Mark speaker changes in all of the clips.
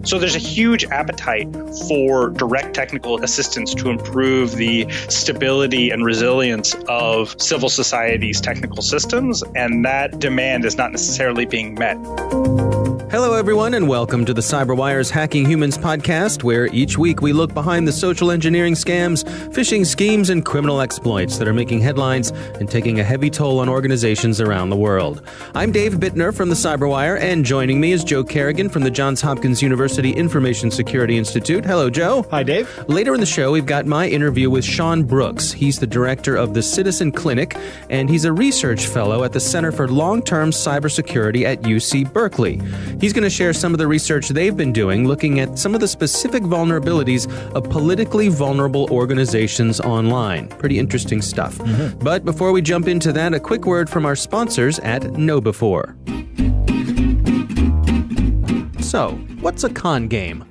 Speaker 1: So there's a huge appetite for direct technical assistance to improve the stability and resilience of civil society's technical systems, and that demand is not necessarily being met.
Speaker 2: Hello, everyone, and welcome to the CyberWire's Hacking Humans podcast, where each week we look behind the social engineering scams, phishing schemes, and criminal exploits that are making headlines and taking a heavy toll on organizations around the world. I'm Dave Bittner from the CyberWire, and joining me is Joe Kerrigan from the Johns Hopkins University Information Security Institute. Hello, Joe.
Speaker 3: Hi, Dave.
Speaker 2: Later in the show, we've got my interview with Sean Brooks. He's the director of the Citizen Clinic, and he's a research fellow at the Center for Long-Term Cybersecurity at UC Berkeley. He's going to share some of the research they've been doing, looking at some of the specific vulnerabilities of politically vulnerable organizations online. Pretty interesting stuff. But before we jump into that, a quick word from our sponsors at KnowBe4. So, what's a con game?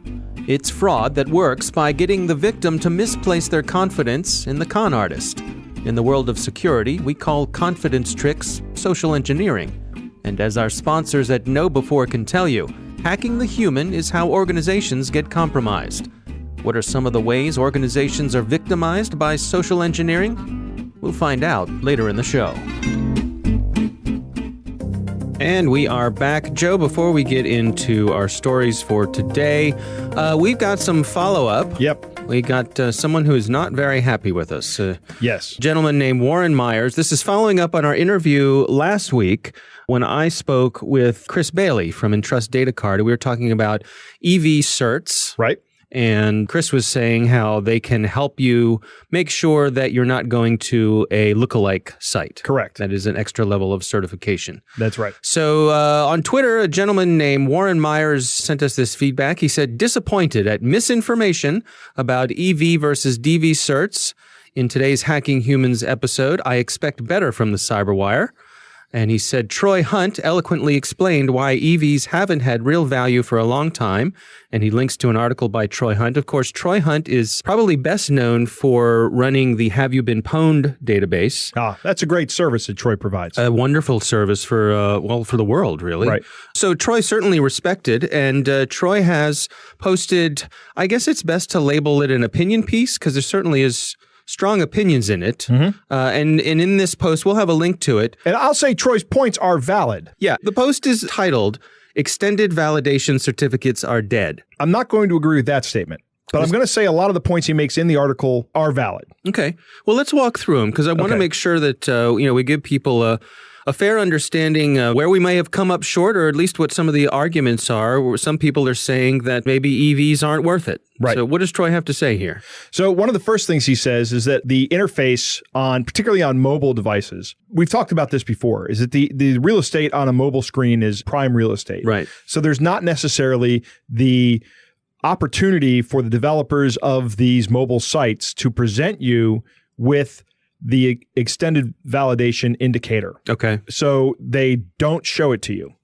Speaker 2: It's fraud that works by getting the victim to misplace their confidence in the con artist. In the world of security, we call confidence tricks social engineering. And as our sponsors at KnowBe4 can tell you, hacking the human is how organizations get compromised. What are some of the ways organizations are victimized by social engineering? We'll find out later in the show. And we are back. Joe, before we get into our stories for today, we've got some follow-up.
Speaker 3: Yep.
Speaker 2: We got someone who is not very happy with us.
Speaker 3: Yes.
Speaker 2: A gentleman named Warren Myers. This is following up on our interview last week when I spoke with Chris Bailey from Entrust Data Card. We were talking about EV certs.
Speaker 3: Right.
Speaker 2: And Chris was saying how they can help you make sure that you're not going to a lookalike site.
Speaker 3: Correct.
Speaker 2: That is an extra level of certification.
Speaker 3: That's right.
Speaker 2: So on Twitter, a gentleman named Warren Myers sent us this feedback. He said, disappointed at misinformation about EV versus DV certs. In today's Hacking Humans episode, I expect better from the CyberWire. And he said, Troy Hunt eloquently explained why EVs haven't had real value for a long time. And he links to an article by Troy Hunt. Of course, Troy Hunt is probably best known for running the Have You Been Pwned database.
Speaker 3: That's a great service that Troy provides.
Speaker 2: A wonderful service for the world, really.
Speaker 3: Right.
Speaker 2: So Troy certainly respected, and Troy has posted, I guess it's best to label it an opinion piece, because there certainly is strong opinions in it. And in this post, we'll have a link to it.
Speaker 3: And I'll say Troy's points are valid.
Speaker 2: Yeah, the post is titled, Extended Validation Certificates Are Dead.
Speaker 3: I'm not going to agree with that statement, but I'm going to say a lot of the points he makes in the article are valid.
Speaker 2: Okay. Well, let's walk through them, because I want to make sure that we give people a fair understanding where we may have come up short, or at least what some of the arguments are. Where some people are saying that maybe EVs aren't worth it.
Speaker 3: Right.
Speaker 2: So what does Troy have to say here?
Speaker 3: So one of the first things he says is that the interface particularly on mobile devices, we've talked about this before, is that the real estate on a mobile screen is prime real estate.
Speaker 2: Right.
Speaker 3: So there's not necessarily the opportunity for the developers of these mobile sites to present you with the extended validation indicator.
Speaker 2: Okay.
Speaker 3: So they don't show it to you.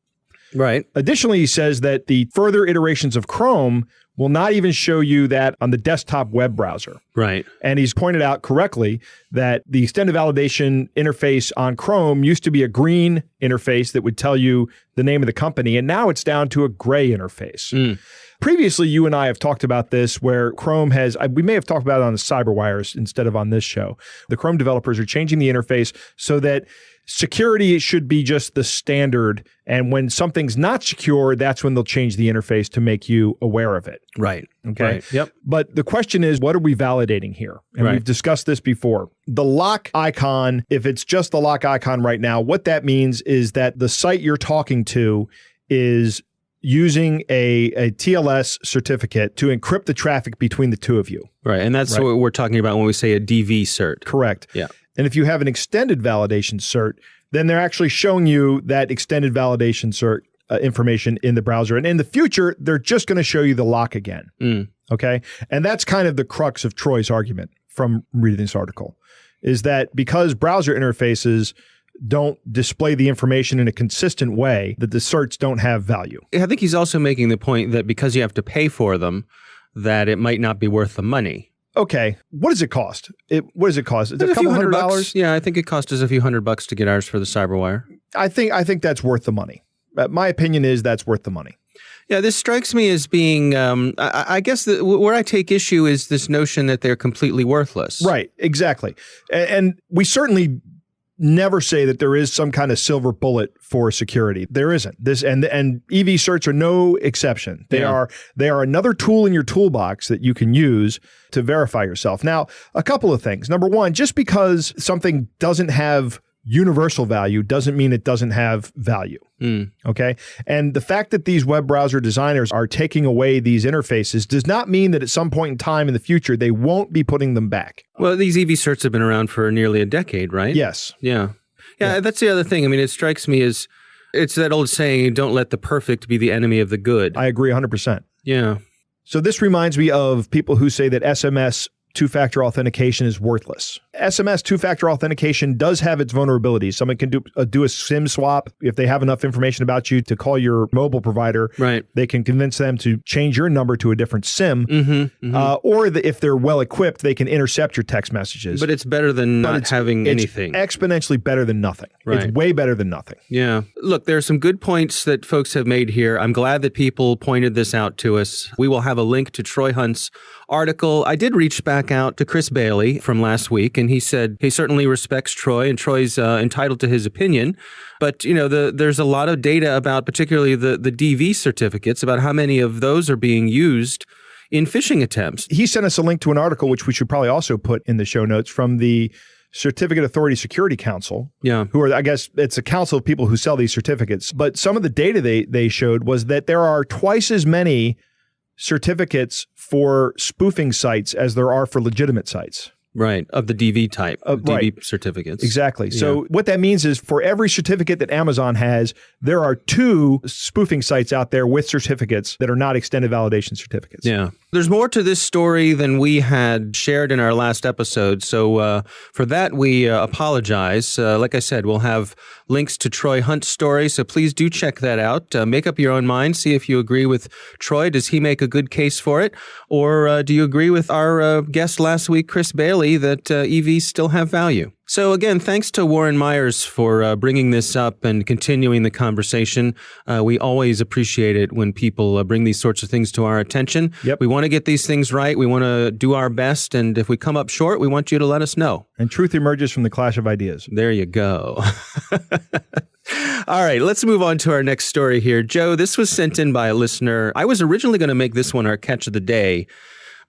Speaker 2: Right.
Speaker 3: Additionally, he says that the further iterations of Chrome will not even show you that on the desktop web browser.
Speaker 2: Right.
Speaker 3: And he's pointed out correctly that the extended validation interface on Chrome used to be a green interface that would tell you the name of the company, and now it's down to a gray interface. Previously, you and I have talked about this, where Chrome has, we may have talked about it on the CyberWires instead of on this show. The Chrome developers are changing the interface so that security should be just the standard. And when something's not secure, that's when they'll change the interface to make you aware of it.
Speaker 2: Right.
Speaker 3: Okay.
Speaker 2: Right. Yep.
Speaker 3: But the question is, what are we validating here? And we've discussed this before. The lock icon, if it's just the lock icon right now, what that means is that the site you're talking to is using a TLS certificate to encrypt the traffic between the two of you.
Speaker 2: Right. And that's what we're talking about when we say a DV cert.
Speaker 3: Correct.
Speaker 2: Yeah.
Speaker 3: And if you have an extended validation cert, then they're actually showing you that extended validation cert information in the browser. And in the future, they're just going to show you the lock again. Okay. And that's kind of the crux of Troy's argument from reading this article, is that because browser interfaces don't display the information in a consistent way, that the certs don't have value.
Speaker 2: I think he's also making the point that because you have to pay for them, that it might not be worth the money.
Speaker 3: Okay. What does it cost? What does it cost? It's
Speaker 2: a
Speaker 3: couple
Speaker 2: $100. Yeah, I think it cost us a few $100 to get ours for the CyberWire.
Speaker 3: I think that's worth the money. My opinion is that's worth the money.
Speaker 2: Yeah, this strikes me as being, I guess where I take issue is this notion that they're completely worthless.
Speaker 3: Right, exactly. And we certainly never say that there is some kind of silver bullet for security. There isn't. And EV certs are no exception. They are another tool in your toolbox that you can use to verify yourself. Now, a couple of things. Number one, just because something doesn't have universal value doesn't mean it doesn't have value. Okay. And the fact that these web browser designers are taking away these interfaces does not mean that at some point in time in the future, they won't be putting them back.
Speaker 2: Well, these EV certs have been around for nearly a decade, right?
Speaker 3: Yes.
Speaker 2: Yeah. That's the other thing. I mean, it strikes me as it's that old saying, don't let the perfect be the enemy of the good.
Speaker 3: I agree 100%.
Speaker 2: Yeah.
Speaker 3: So this reminds me of people who say that SMS two-factor authentication is worthless. SMS two-factor authentication does have its vulnerabilities. Someone can do a SIM swap. If they have enough information about you to call your mobile provider,
Speaker 2: right,
Speaker 3: they can convince them to change your number to a different SIM. Or if they're well-equipped, they can intercept your text messages.
Speaker 2: But it's better than not having anything.
Speaker 3: It's exponentially better than nothing.
Speaker 2: Right.
Speaker 3: It's way better than nothing.
Speaker 2: Yeah. Look, there are some good points that folks have made here. I'm glad that people pointed this out to us. We will have a link to Troy Hunt's article. I did reach back out to Chris Bailey from last week, and he said he certainly respects Troy, and Troy's entitled to his opinion. But, there's a lot of data about particularly the DV certificates, about how many of those are being used in phishing attempts.
Speaker 3: He sent us a link to an article, which we should probably also put in the show notes, from the Certificate Authority Security Council, who are, I guess, it's a council of people who sell these certificates. But some of the data they showed was that there are twice as many certificates for spoofing sites as there are for legitimate sites.
Speaker 2: Right, of the DV type, DV
Speaker 3: right.
Speaker 2: certificates.
Speaker 3: Exactly. So what that means is for every certificate that Amazon has, there are 2 spoofing sites out there with certificates that are not extended validation certificates.
Speaker 2: Yeah. There's more to this story than we had shared in our last episode. So for that, we apologize. Like I said, we'll have links to Troy Hunt's story. So please do check that out. Make up your own mind. See if you agree with Troy. Does he make a good case for it? Or do you agree with our guest last week, Chris Bailey, that EVs still have value? So again, thanks to Warren Myers for bringing this up and continuing the conversation. We always appreciate it when people bring these sorts of things to our attention.
Speaker 3: Yep.
Speaker 2: We want to get these things right. We want to do our best. And if we come up short, we want you to let us know.
Speaker 3: And truth emerges from the clash of ideas.
Speaker 2: There you go. All right, let's move on to our next story here. Joe, this was sent in by a listener. I was originally going to make this one our catch of the day,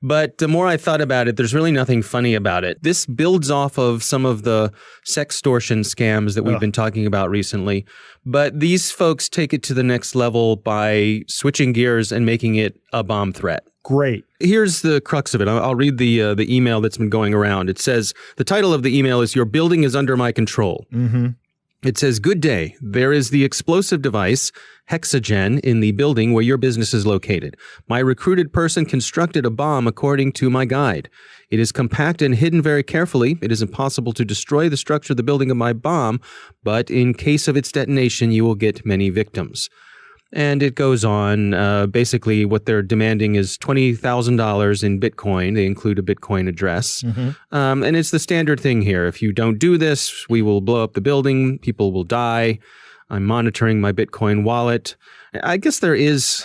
Speaker 2: but the more I thought about it, there's really nothing funny about it. This builds off of some of the sextortion scams that we've been talking about recently, but these folks take it to the next level by switching gears and making it a bomb threat.
Speaker 3: Great.
Speaker 2: Here's the crux of it. I'll read the email that's been going around. It says, the title of the email is, "Your building is under my control."
Speaker 3: Mm-hmm.
Speaker 2: It says, "Good day. There is the explosive device, Hexagen, in the building where your business is located. My recruited person constructed a bomb according to my guide. It is compact and hidden very carefully. It is impossible to destroy the structure of the building of my bomb, but in case of its detonation, you will get many victims." And it goes on. Basically, what they're demanding is $20,000 in Bitcoin. They include a Bitcoin address.
Speaker 3: Mm-hmm.
Speaker 2: And it's the standard thing here. If you don't do this, we will blow up the building. People will die. I'm monitoring my Bitcoin wallet. I guess there is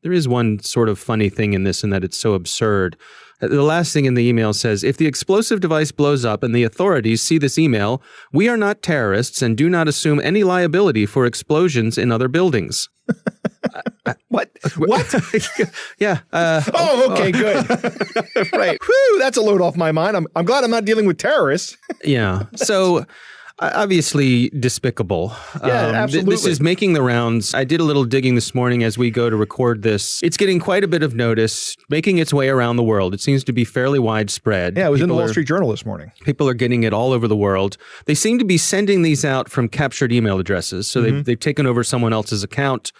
Speaker 2: one sort of funny thing in this, in that it's so absurd. The last thing in the email says, "If the explosive device blows up and the authorities see this email, we are not terrorists and do not assume any liability for explosions in other buildings."
Speaker 3: What? What?
Speaker 2: Yeah.
Speaker 3: Okay, good. Right. Whew, that's a load off my mind. I'm glad I'm not dealing with terrorists.
Speaker 2: Yeah. So obviously despicable.
Speaker 3: Yeah, absolutely.
Speaker 2: This is making the rounds. I did a little digging this morning as we go to record this. It's getting quite a bit of notice, making its way around the world. It seems to be fairly widespread.
Speaker 3: Yeah, it was in the Wall Street Journal this morning.
Speaker 2: People are getting it all over the world. They seem to be sending these out from captured email addresses. So they've taken over someone else's account,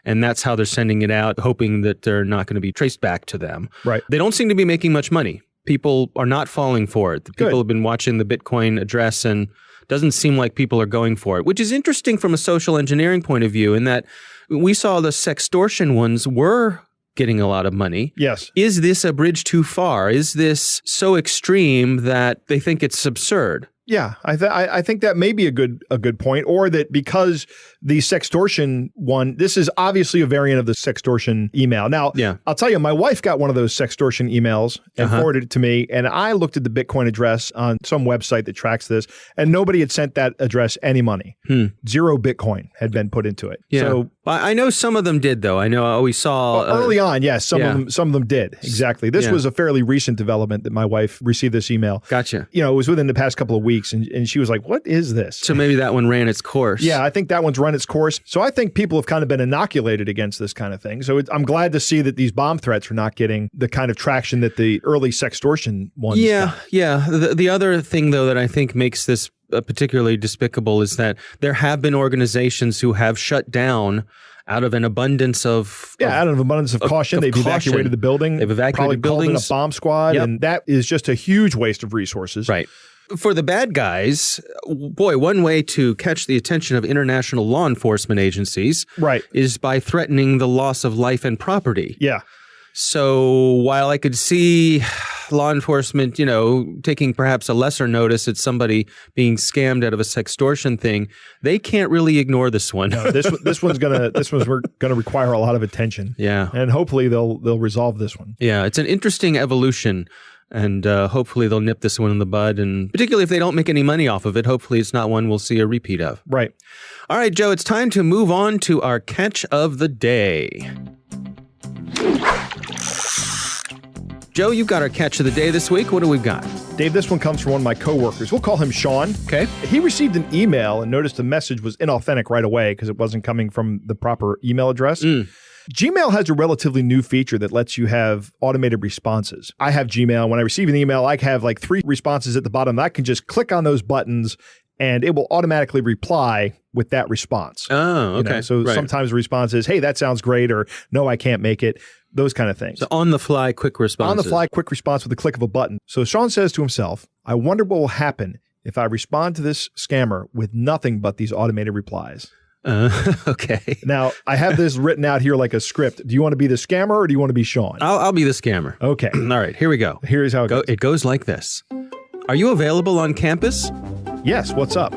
Speaker 2: and that's how they're sending it out, hoping that they're not going to be traced back to them.
Speaker 3: Right.
Speaker 2: They don't seem to be making much money. People are not falling for it. People have been watching the Bitcoin address, and doesn't seem like people are going for it, which is interesting from a social engineering point of view, in that we saw the sextortion ones were getting a lot of money.
Speaker 3: Yes.
Speaker 2: Is this a bridge too far? Is this so extreme that they think it's absurd?
Speaker 3: Yeah, I think that may be a good point, or that because the sextortion one, this is obviously a variant of the sextortion email. Now, I'll tell you, my wife got one of those sextortion emails and forwarded it to me, and I looked at the Bitcoin address on some website that tracks this, and nobody had sent that address any money. 0 Bitcoin had been put into it.
Speaker 2: Yeah.
Speaker 3: So
Speaker 2: I know some of them did, though. I know we saw
Speaker 3: early on. Yes, some of them did. Exactly. This was a fairly recent development that my wife received this email.
Speaker 2: Gotcha.
Speaker 3: It was within the past couple of weeks. And she was like, what is this?
Speaker 2: So maybe that one ran its course.
Speaker 3: Yeah, I think that one's run its course. So I think people have kind of been inoculated against this kind of thing. So I'm glad to see that these bomb threats are not getting the kind of traction that the early sextortion ones got.
Speaker 2: Yeah. The other thing, though, that I think makes this particularly despicable is that there have been organizations who have shut down out of an abundance of
Speaker 3: caution. They've evacuated the building.
Speaker 2: They've evacuated
Speaker 3: buildings. Called in a bomb squad.
Speaker 2: Yep.
Speaker 3: And that is just a huge waste of resources.
Speaker 2: Right. For the bad guys, boy, one way to catch the attention of international law enforcement agencies is by threatening the loss of life and property.
Speaker 3: Yeah.
Speaker 2: So while I could see law enforcement, taking perhaps a lesser notice at somebody being scammed out of a sextortion thing, they can't really ignore this one.
Speaker 3: No, this one's gonna require a lot of attention.
Speaker 2: Yeah.
Speaker 3: And hopefully they'll resolve this one.
Speaker 2: Yeah, it's an interesting evolution. And hopefully they'll nip this one in the bud. And particularly if they don't make any money off of it, hopefully it's not one we'll see a repeat of.
Speaker 3: Right.
Speaker 2: All right, Joe, it's time to move on to our catch of the day. Joe, you've got our catch of the day this week. What do we got?
Speaker 3: Dave, this one comes from one of my coworkers. We'll call him Sean.
Speaker 2: Okay.
Speaker 3: He received an email and noticed the message was inauthentic right away because it wasn't coming from the proper email address. Gmail has a relatively new feature that lets you have automated responses. I have Gmail. When I receive an email, I have like 3 responses at the bottom. I can just click on those buttons and it will automatically reply with that response.
Speaker 2: Oh, okay.
Speaker 3: Sometimes the response is, hey, that sounds great, or no, I can't make it. Those kind of things.
Speaker 2: So on-the-fly quick response.
Speaker 3: On-the-fly quick response with the click of a button. So Sean says to himself, I wonder what will happen if I respond to this scammer with nothing but these automated replies.
Speaker 2: Okay.
Speaker 3: Now, I have this written out here like a script. Do you want to be the scammer or do you want to be Sean?
Speaker 2: I'll be the scammer.
Speaker 3: Okay.
Speaker 2: All right, here we go.
Speaker 3: Here's how it goes.
Speaker 2: It goes like this. Are you available on campus?
Speaker 3: Yes, what's up?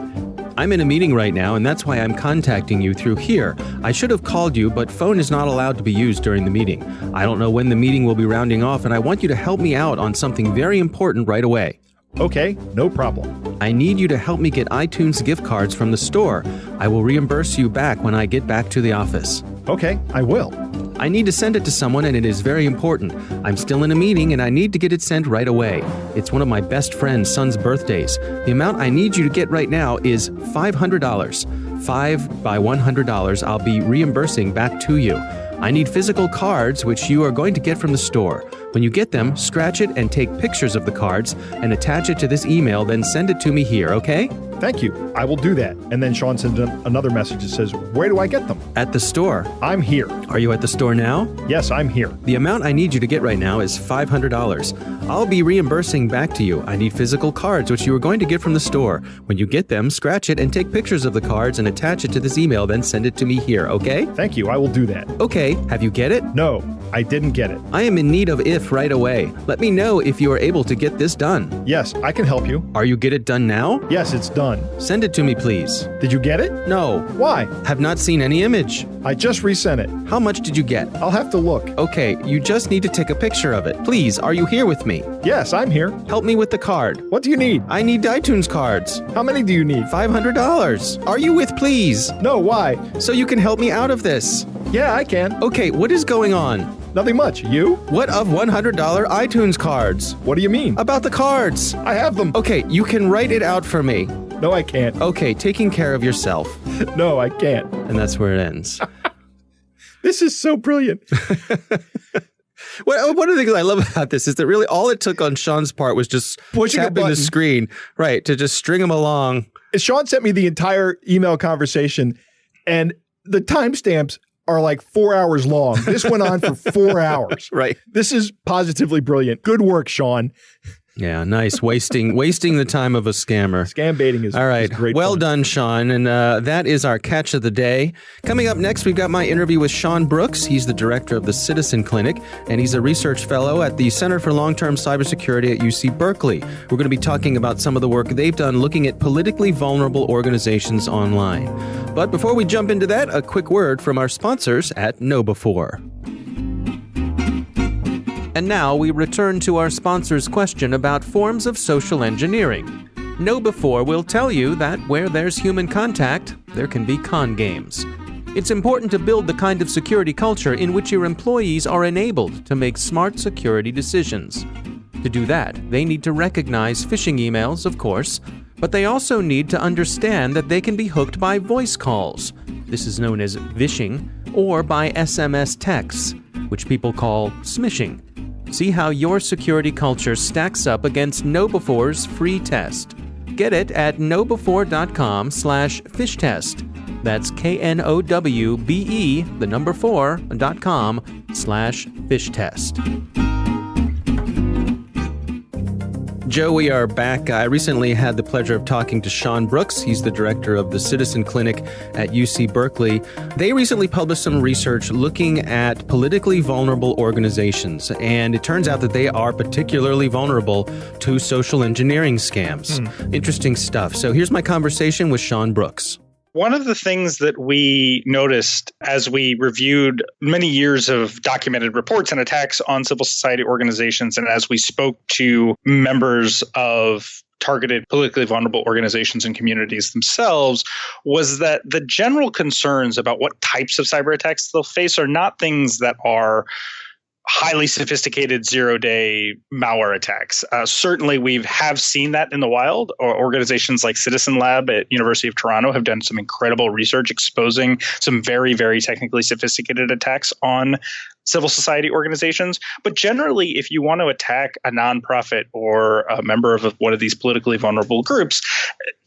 Speaker 2: I'm in a meeting right now, and that's why I'm contacting you through here. I should have called you, but phone is not allowed to be used during the meeting. I don't know when the meeting will be rounding off, and I want you to help me out on something very important right away.
Speaker 3: Okay, no problem.
Speaker 2: I need you to help me get iTunes gift cards from the store. I will reimburse you back when I get back to the office.
Speaker 3: Okay, I will.
Speaker 2: I need to send it to someone, and it is very important. I'm still in a meeting, and I need to get it sent right away. It's one of my best friend's son's birthdays. The amount I need you to get right now is $500. 5 by $100 I'll be reimbursing back to you. I need physical cards, which you are going to get from the store. When you get them, scratch it and take pictures of the cards and attach it to this email, then send it to me here, okay?
Speaker 3: Thank you. I will do that. And then Sean sends another message that says, where do I get them?
Speaker 2: At the store.
Speaker 3: I'm here.
Speaker 2: Are you at the store now?
Speaker 3: Yes, I'm here.
Speaker 2: The amount I need you to get right now is $500. I'll be reimbursing back to you. I need physical cards, which you are going to get from the store. When you get them, scratch it and take pictures of the cards and attach it to this email, then send it to me here, okay?
Speaker 3: Thank you. I will do that.
Speaker 2: Okay. Have you get it?
Speaker 3: No, I didn't get it.
Speaker 2: I am in need of if right away. Let me know if you are able to get this done.
Speaker 3: Yes, I can help you.
Speaker 2: Are you get it done now?
Speaker 3: Yes, it's done.
Speaker 2: Send it to me, please.
Speaker 3: Did you get it?
Speaker 2: No.
Speaker 3: Why?
Speaker 2: Have not seen any image.
Speaker 3: I just resent it.
Speaker 2: How much did you get?
Speaker 3: I'll have to look.
Speaker 2: Okay, you just need to take a picture of it. Please, are you here with me?
Speaker 3: Yes, I'm here.
Speaker 2: Help me with the card.
Speaker 3: What do you need?
Speaker 2: I need iTunes cards.
Speaker 3: How many do you need?
Speaker 2: $500. Are you with, please?
Speaker 3: No, why?
Speaker 2: So you can help me out of this.
Speaker 3: Yeah, I can.
Speaker 2: Okay, what is going on?
Speaker 3: Nothing much. You?
Speaker 2: What of $100 iTunes cards?
Speaker 3: What do you mean?
Speaker 2: About the cards.
Speaker 3: I have them.
Speaker 2: Okay, you can write it out for me.
Speaker 3: No, I can't.
Speaker 2: Okay, taking care of yourself.
Speaker 3: No, I can't.
Speaker 2: And that's where it ends.
Speaker 3: This is so brilliant.
Speaker 2: One of the things I love about this is that really all it took on Sean's part was just
Speaker 3: pushing
Speaker 2: tapping the screen, right, to just string him along.
Speaker 3: Sean sent me the entire email conversation, and the timestamps are like 4 hours long. This went on for 4 hours.
Speaker 2: Right.
Speaker 3: This is positively brilliant. Good work, Sean.
Speaker 2: Yeah, nice. Wasting the time of a scammer.
Speaker 3: Scam baiting is
Speaker 2: all right.
Speaker 3: Is great
Speaker 2: well
Speaker 3: fun.
Speaker 2: done, Sean. And that is our catch of the day. Coming up next, we've got my interview with Sean Brooks. He's the director of the Citizen Clinic, and he's a research fellow at the Center for Long-Term Cybersecurity at UC Berkeley. We're going to be talking about some of the work they've done looking at politically vulnerable organizations online. But before we jump into that, a quick word from our sponsors at KnowBe4. And now we return to our sponsor's question about forms of social engineering. KnowBe4 will tell you that where there's human contact, there can be con games. It's important to build the kind of security culture in which your employees are enabled to make smart security decisions. To do that, they need to recognize phishing emails, of course, but they also need to understand that they can be hooked by voice calls. This is known as vishing, or by SMS texts, which people call smishing. See how your security culture stacks up against KnowBe4's free test. Get it at knowbe4.com/fishtest. That's knowbe4.com/fishtest. Joe, we are back. I recently had the pleasure of talking to Sean Brooks. He's the director of the Citizen Clinic at UC Berkeley. They recently published some research looking at politically vulnerable organizations, and it turns out that they are particularly vulnerable to social engineering scams. Interesting stuff. So here's my conversation with Sean Brooks.
Speaker 1: One of the things that we noticed as we reviewed many years of documented reports and attacks on civil society organizations, and as we spoke to members of targeted politically vulnerable organizations and communities themselves, was that the general concerns about what types of cyber attacks they'll face are not things that are highly sophisticated zero-day malware attacks. Certainly, we have seen that in the wild. Or organizations like Citizen Lab at University of Toronto have done some incredible research exposing some very, very technically sophisticated attacks on civil society organizations. But generally, if you want to attack a nonprofit or a member of one of these politically vulnerable groups,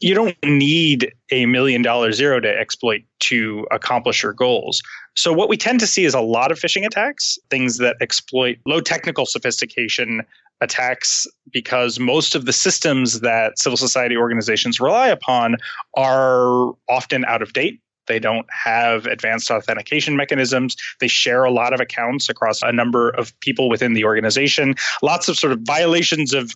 Speaker 1: you don't need a $1 million zero-day exploit to accomplish your goals. So what we tend to see is a lot of phishing attacks, things that exploit low technical sophistication attacks, because most of the systems that civil society organizations rely upon are often out of date. They don't have advanced authentication mechanisms. They share a lot of accounts across a number of people within the organization. Lots of sort of violations of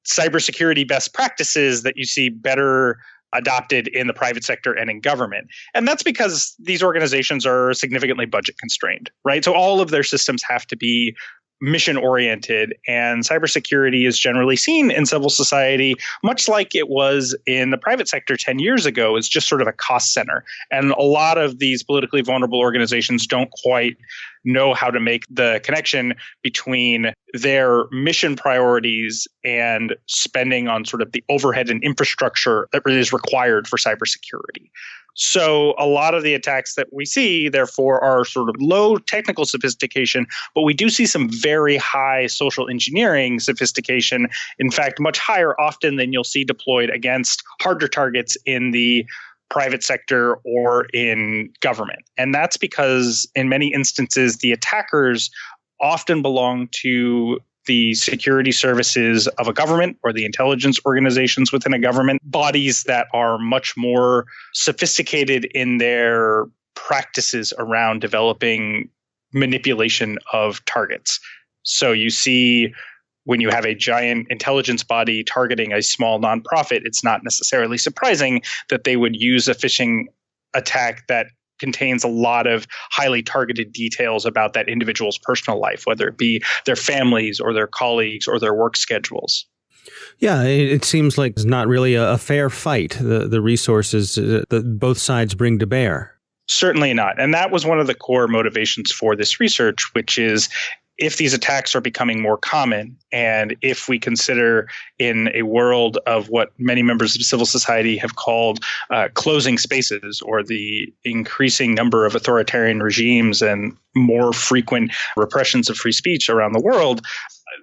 Speaker 1: cybersecurity best practices that you see better adopted in the private sector and in government. And that's because these organizations are significantly budget constrained, right? So all of their systems have to be mission oriented, and cybersecurity is generally seen in civil society, much like it was in the private sector 10 years ago, as just sort of a cost center. And a lot of these politically vulnerable organizations don't quite know how to make the connection between their mission priorities and spending on sort of the overhead and infrastructure that really is required for cybersecurity. So a lot of the attacks that we see, therefore, are sort of low technical sophistication, but we do see some very high social engineering sophistication. In fact, much higher often than you'll see deployed against harder targets in the private sector or in government. And that's because in many instances, the attackers often belong to the security services of a government or the intelligence organizations within a government, bodies that are much more sophisticated in their practices around developing manipulation of targets. So you see, when you have a giant intelligence body targeting a small nonprofit, it's not necessarily surprising that they would use a phishing attack that contains a lot of highly targeted details about that individual's personal life, whether it be their families or their colleagues or their work schedules.
Speaker 2: Yeah, it seems like it's not really a fair fight, the resources that both sides bring to bear.
Speaker 1: Certainly not. And that was one of the core motivations for this research, which is if these attacks are becoming more common, and if we consider in a world of what many members of civil society have called closing spaces, or the increasing number of authoritarian regimes and more frequent repressions of free speech around the world,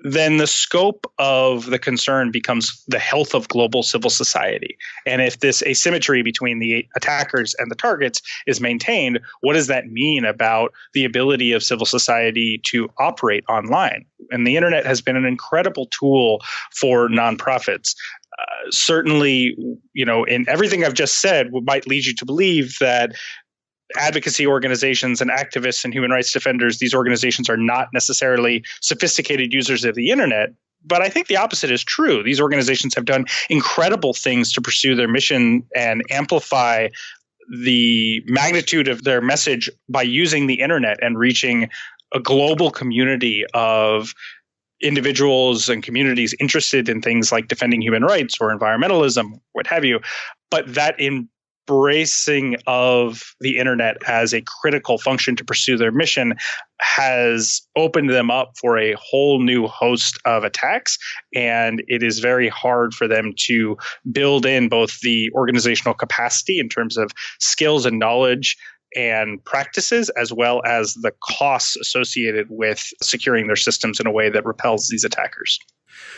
Speaker 1: then the scope of the concern becomes the health of global civil society. And if this asymmetry between the attackers and the targets is maintained, what does that mean about the ability of civil society to operate online? And the internet has been an incredible tool for nonprofits. Certainly, in everything I've just said, might lead you to believe that advocacy organizations and activists and human rights defenders, these organizations are not necessarily sophisticated users of the internet. But I think the opposite is true. These organizations have done incredible things to pursue their mission and amplify the magnitude of their message by using the internet and reaching a global community of individuals and communities interested in things like defending human rights or environmentalism, what have you. But that embracing of the internet as a critical function to pursue their mission has opened them up for a whole new host of attacks. And it is very hard for them to build in both the organizational capacity in terms of skills and knowledge and practices, as well as the costs associated with securing their systems in a way that repels these attackers.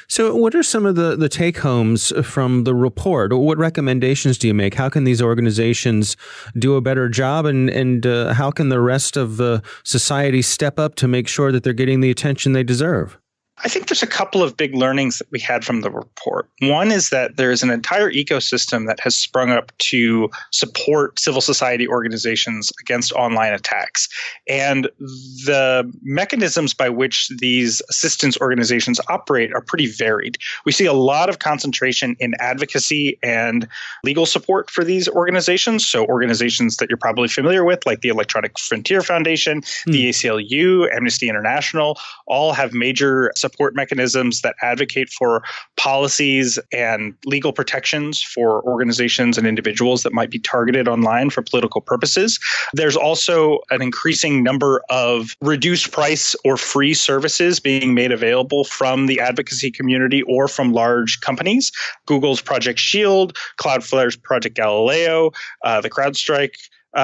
Speaker 2: So what are some of the take-homes from the report? What recommendations do you make? How can these organizations do a better job, and how can the rest of society step up to make sure that they're getting the attention they deserve?
Speaker 1: I think there's a couple of big learnings that we had from the report. One is that there is an entire ecosystem that has sprung up to support civil society organizations against online attacks. And the mechanisms by which these assistance organizations operate are pretty varied. We see a lot of concentration in advocacy and legal support for these organizations. So organizations that you're probably familiar with, like the Electronic Frontier Foundation, the ACLU, Amnesty International, all have major support mechanisms that advocate for policies and legal protections for organizations and individuals that might be targeted online for political purposes. There's also an increasing number of reduced price or free services being made available from the advocacy community or from large companies. Google's Project Shield, Cloudflare's Project Galileo, the CrowdStrike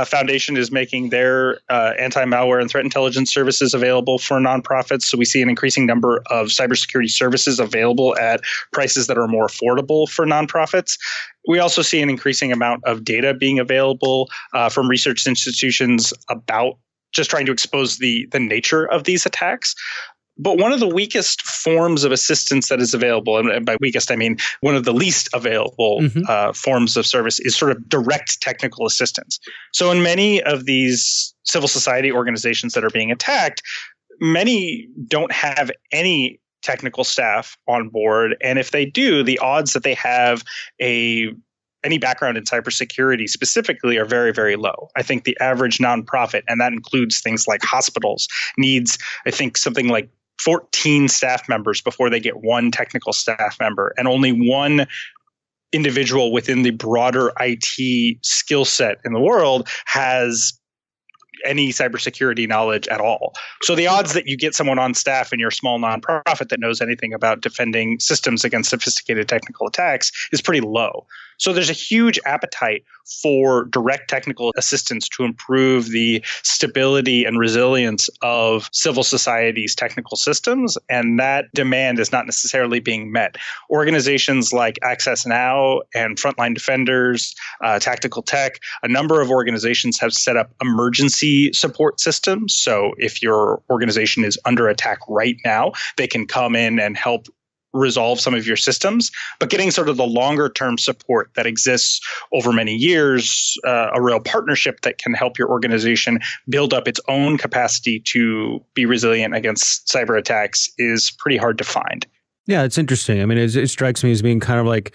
Speaker 1: Foundation is making their anti-malware and threat intelligence services available for nonprofits. So we see an increasing number of cybersecurity services available at prices that are more affordable for nonprofits. We also see an increasing amount of data being available from research institutions about just trying to expose the nature of these attacks. But one of the weakest forms of assistance that is available, and by weakest I mean one of the least available forms of service, is sort of direct technical assistance. So in many of these civil society organizations that are being attacked, many don't have any technical staff on board. And if they do, the odds that they have any background in cybersecurity specifically are very, very low. I think the average nonprofit, and that includes things like hospitals, needs, I think, something like 14 staff members before they get one technical staff member, and only one individual within the broader IT skill set in the world has any cybersecurity knowledge at all. So the odds that you get someone on staff in your small nonprofit that knows anything about defending systems against sophisticated technical attacks is pretty low. So there's a huge appetite for direct technical assistance to improve the stability and resilience of civil society's technical systems, and that demand is not necessarily being met. Organizations like Access Now and Frontline Defenders, Tactical Tech, a number of organizations have set up emergency support systems. So if your organization is under attack right now, they can come in and help resolve some of your systems, but getting sort of the longer term support that exists over many years, a real partnership that can help your organization build up its own capacity to be resilient against cyber attacks is pretty hard to find.
Speaker 2: Yeah, it's interesting. I mean, it strikes me as being kind of like,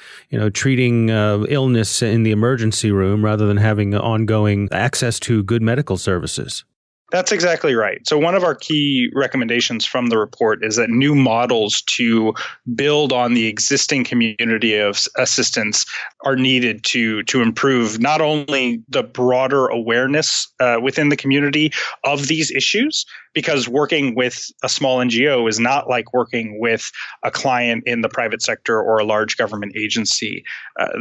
Speaker 2: treating illness in the emergency room rather than having ongoing access to good medical services.
Speaker 1: That's exactly right. So one of our key recommendations from the report is that new models to build on the existing community of assistance are needed to improve not only the broader awareness within the community of these issues, because working with a small NGO is not like working with a client in the private sector or a large government agency.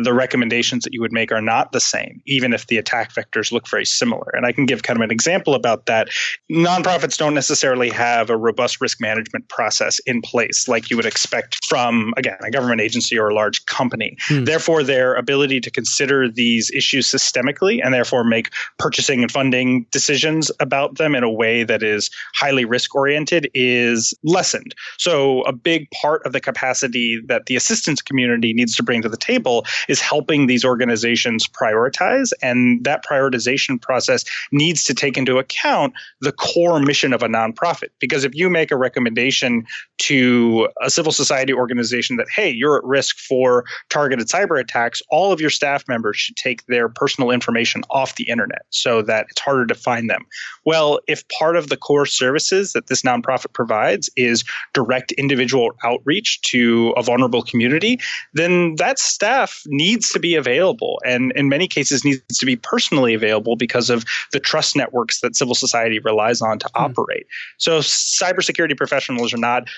Speaker 1: The recommendations that you would make are not the same, even if the attack vectors look very similar. And I can give kind of an example about that. that nonprofits don't necessarily have a robust risk management process in place like you would expect from, again, a government agency or a large company. Therefore, their ability to consider these issues systemically and therefore make purchasing and funding decisions about them in a way that is highly risk-oriented is lessened. So a big part of the capacity that the assistance community needs to bring to the table is helping these organizations prioritize, and that prioritization process needs to take into account the core mission of a nonprofit. Because if you make a recommendation to a civil society organization that, hey, you're at risk for targeted cyber attacks, all of your staff members should take their personal information off the internet so that it's harder to find them. Well, if part of the core services that this nonprofit provides is direct individual outreach to a vulnerable community, then that staff needs to be available, and in many cases needs to be personally available because of the trust networks that civil society relies on to operate. So cybersecurity professionals are not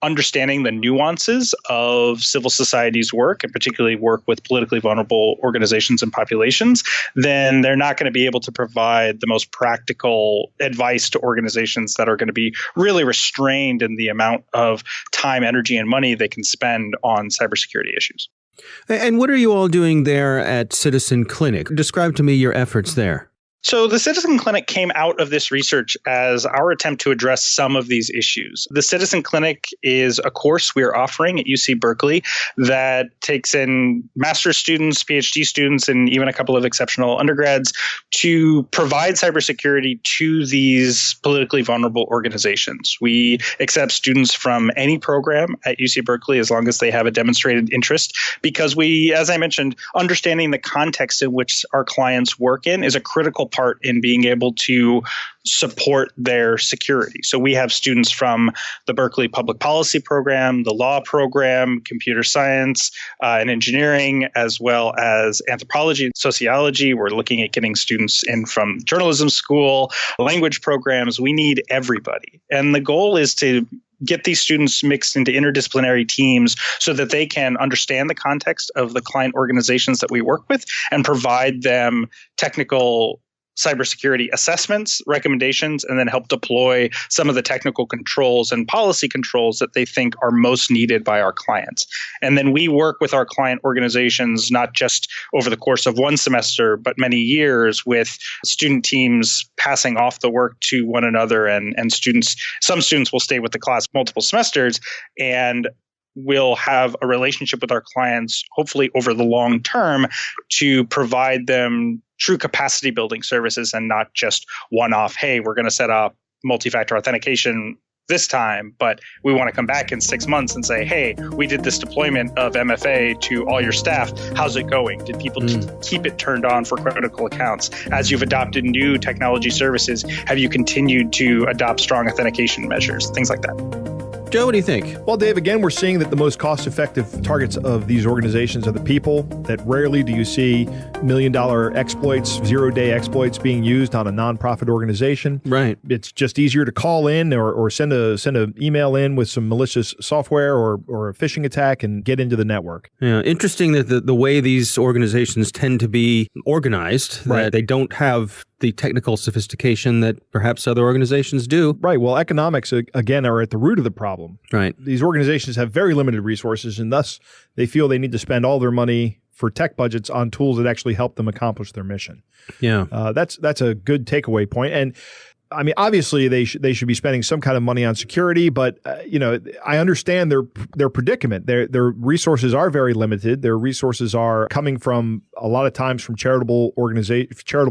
Speaker 1: understanding the nuances of civil society's work, and particularly work with politically vulnerable organizations and populations, then they're not going to be able to provide the most practical advice to organizations that are going to be really restrained in the amount of time, energy, and money they can spend on cybersecurity issues.
Speaker 2: And what are you all doing there at Citizen Clinic? Describe to me your efforts there.
Speaker 1: So the Citizen Clinic came out of this research as our attempt to address some of these issues. The Citizen Clinic is a course we're offering at UC Berkeley that takes in master's students, PhD students, and even a couple of exceptional undergrads to provide cybersecurity to these politically vulnerable organizations. We accept students from any program at UC Berkeley as long as they have a demonstrated interest, because we, as I mentioned, understanding the context in which our clients work in is a critical part in being able to support their security. So we have students from the Berkeley Public Policy program, the law program, computer science and engineering, as well as anthropology and sociology. We're looking at getting students in from journalism school, language programs. We need everybody. And the goal is to get these students mixed into interdisciplinary teams so that they can understand the context of the client organizations that we work with and provide them technical cybersecurity assessments, recommendations, and then help deploy some of the technical controls and policy controls that they think are most needed by our clients. And then we work with our client organizations, not just over the course of one semester, but many years, with student teams passing off the work to one another, and some students will stay with the class multiple semesters, and we'll have a relationship with our clients, hopefully over the long term, to provide them true capacity building services and not just one-off, hey, we're going to set up multi-factor authentication this time, but we want to come back in 6 months and say, hey, we did this deployment of MFA to all your staff. How's it going? Did people keep it turned on for critical accounts? As you've adopted new technology services, have you continued to adopt strong authentication measures? Things like that.
Speaker 2: Joe, what do you think?
Speaker 3: Well, Dave, again, we're seeing that the most cost-effective targets of these organizations are the people, that rarely do you see million-dollar exploits, zero-day exploits being used on a nonprofit organization.
Speaker 2: Right.
Speaker 3: It's just easier to call in or send an email in with some malicious software or a phishing attack and get into the network.
Speaker 2: Yeah, interesting that the way these organizations tend to be organized,
Speaker 3: right,
Speaker 2: that they don't have the technical sophistication that perhaps other organizations do.
Speaker 3: Right. Well, economics, again, are at the root of the problem.
Speaker 2: Right.
Speaker 3: These organizations have very limited resources, and thus they feel they need to spend all their money for tech budgets on tools that actually help them accomplish their mission.
Speaker 2: Yeah.
Speaker 3: That's a good takeaway point. And I mean, obviously, they should be spending some kind of money on security, but I understand their predicament. Their resources are very limited. Their resources are coming from a lot of times from charitable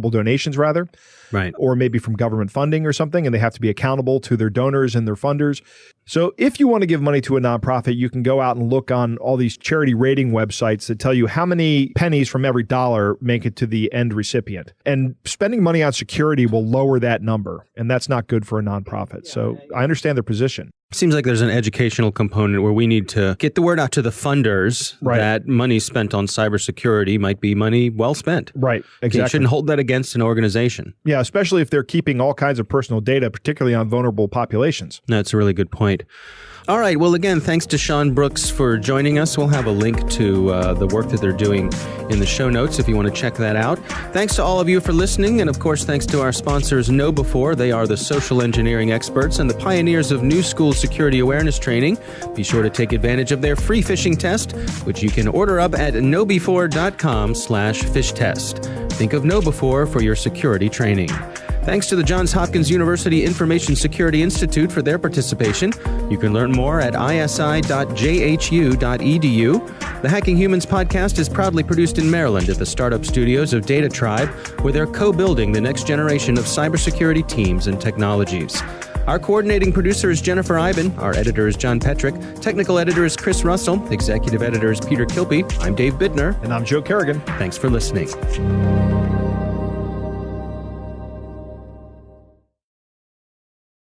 Speaker 3: donations, rather,
Speaker 2: right,
Speaker 3: or maybe from government funding or something, and they have to be accountable to their donors and their funders. So if you want to give money to a nonprofit, you can go out and look on all these charity rating websites that tell you how many pennies from every dollar make it to the end recipient. And spending money on security will lower that number, and that's not good for a nonprofit. So I understand their position.
Speaker 2: Seems like there's an educational component where we need to get the word out to the funders that money spent on cybersecurity might be money well spent.
Speaker 3: Right, exactly.
Speaker 2: You shouldn't hold that against an organization.
Speaker 3: Yeah, especially if they're keeping all kinds of personal data, particularly on vulnerable populations.
Speaker 2: That's a really good point. All right. Well, again, thanks to Sean Brooks for joining us. We'll have a link to the work that they're doing in the show notes if you want to check that out. Thanks to all of you for listening. And of course, thanks to our sponsors, KnowBe4. They are the social engineering experts and the pioneers of new school security awareness training. Be sure to take advantage of their free phishing test, which you can order up at knowbe4.com/phish test. Think of KnowBe4 for your security training. Thanks to the Johns Hopkins University Information Security Institute for their participation. You can learn more at isi.jhu.edu. The Hacking Humans podcast is proudly produced in Maryland at the startup studios of Data Tribe, where they're co-building the next generation of cybersecurity teams and technologies. Our coordinating producer is Jennifer Iben. Our editor is John Petrick. Technical editor is Chris Russell. Executive editor is Peter Kilpie. I'm Dave Bittner.
Speaker 3: And I'm Joe Kerrigan.
Speaker 2: Thanks for listening.